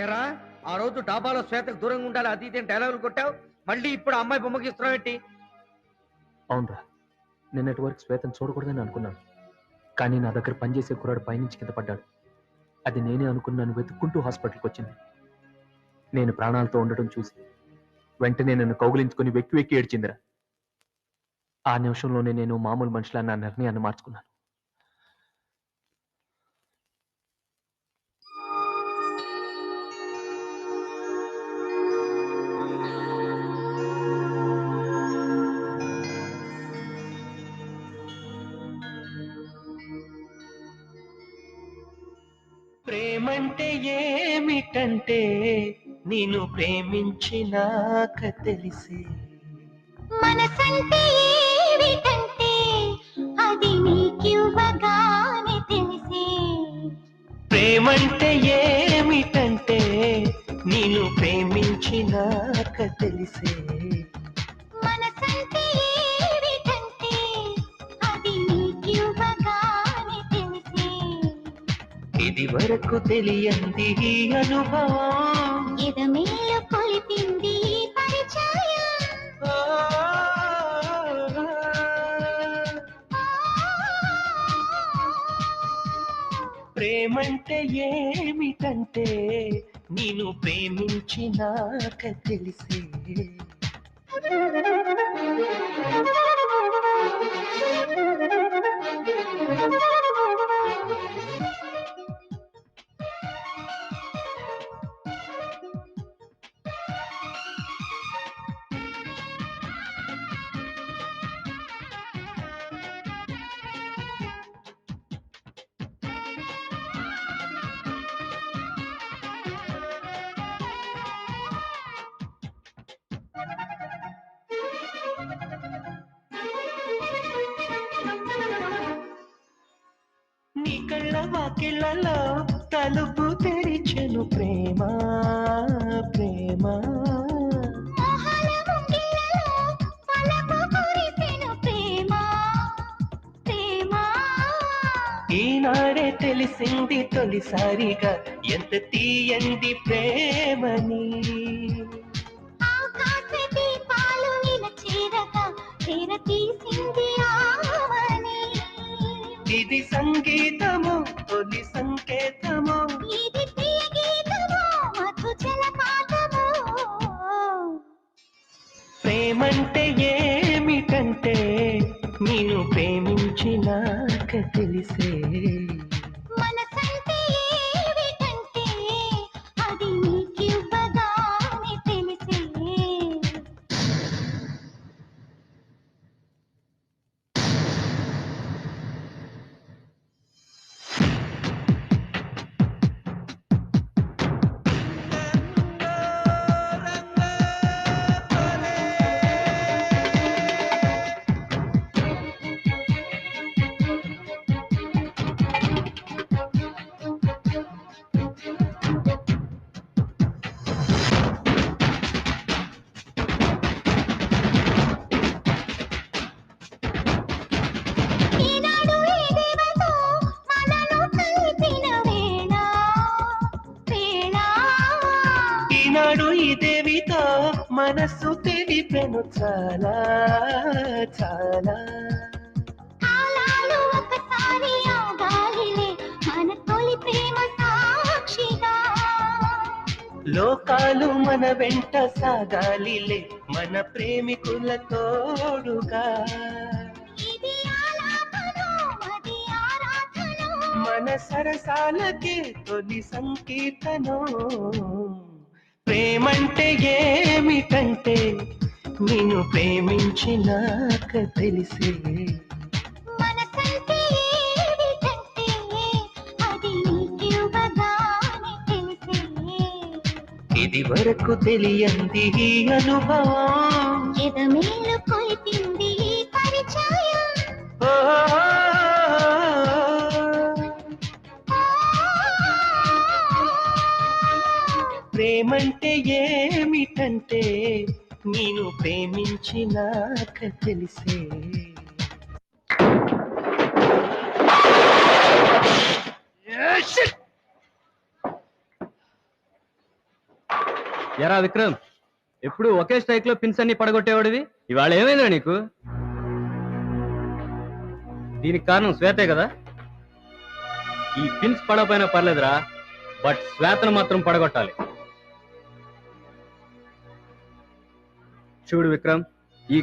ఏరా ఆ రోజు డాబాలో శ్వేతకు దూరంగా ఉండాలి అది ఇది డైలాగులు కొట్టావు, మళ్ళీ ఇప్పుడు అమ్మాయి బొమ్మకి ఇస్తున్నావు ఏంటి? అవునరా, నిన్నటి వరకు శ్వేతను చూడకూడదని అనుకున్నాను. కానీ నా దగ్గర పనిచేసే కుర్రాడు పైనుంచి కింద పడ్డాడు. అది నేనే అనుకున్నాను. వెతుక్కుంటూ హాస్పిటల్కి వచ్చింది. నేను ప్రాణాలతో ఉండటం చూసి వెంటనే నన్ను కౌగిలించుకుని వెక్కి వెక్కి ఏడ్చిందిరా. ఆ నిమిషంలోనే నేను మామూలు మనిషిలా నా నిర్ణయాన్ని మార్చుకున్నాను. ప్రేమంటే ఏమిటంటే నేను ప్రేమించినాక తెలిసి, మనసంటే ఏమిటంటే అది నీకివ్వగానే తెలిసే. ప్రేమంటే ఏమిటంటే నేను ప్రేమించినాక తెలిసే. మనసంటే ఏమిటంటే అది నీకివ్వగానే తెలిసే. ఇది వరకు తెలియంది ఈ అనుభవం, ఎదమేలు కొలిపింది ఈ పరిచయం. ప్రేమంటే ఏమిటంటే నేను ప్రేమించినాక తెలిసే. నీ కళ్ళ వాకిళ్ళలో తలుపు తెరిచెను ప్రేమ ప్రేమ. మోహాల ముంగిళ్ళలో వలపు కురిసెను ప్రేమ ప్రేమ. ఈనాడే తెలిసింది తొలిసారిగా ఎంత తీయంది ప్రేమని. ఆకాశ దీపాలు ఇలా చేరగా చేరతీసింది ఆవని. ఇది సంగీతము తొలి సంకేతము, ఇది ప్రియ గీతము మధు జలపాతము. ప్రేమంటే ఏమిటంటే నేను ప్రేమించినాక తెలిసే. మనసంటే ఏమిటంటే అది నీకివ్వగానే తెలిసే. ఈనాడు ఈ దేవతో మనను కలిపిన వేళ వేళ. ఈనాడు ఈ దేవితో మనస్సు తెలిపెను చాలా చాలా. కాలాలు ఒకసారి ఆగాలిలే మన తొలి ప్రేమ సాక్షిగా. లోకాలు మన వెంట సాగాలిలే మన ప్రేమికుల తోడుగా. ఇది ఆలాపన అది ఆరాధన. మన సరసాలకి తొలి సంకీర్తనం. ప్రేమంటే ఏమిటంటే నేను ప్రేమించినాక తెలిసే. మనసంటే ఏమిటంటే అది నీకివ్వగానే తెలిసే. ఇది వరకు తెలియంది ఈ అనుభవం, ఎదమేలు కొలిపింది ఈ పరిచయం. ఓ ప్రేమంటే ఏమిటంటే నేను ప్రేమించినాక తెలిసే. ఎరా విక్రమ్, ఎప్పుడు ఒకే స్ట్రైక్ లో పిన్స్ అన్ని పడగొట్టేవాడివి, ఇవాళ ఏమైందా నీకు? దీనికి కారణం శ్వేతే కదా? ఈ పిన్స్ పడకపోయినా పర్లేదురా, బట్ శ్వేతను మాత్రం పడగొట్టాలి. చూడు విక్రమ్,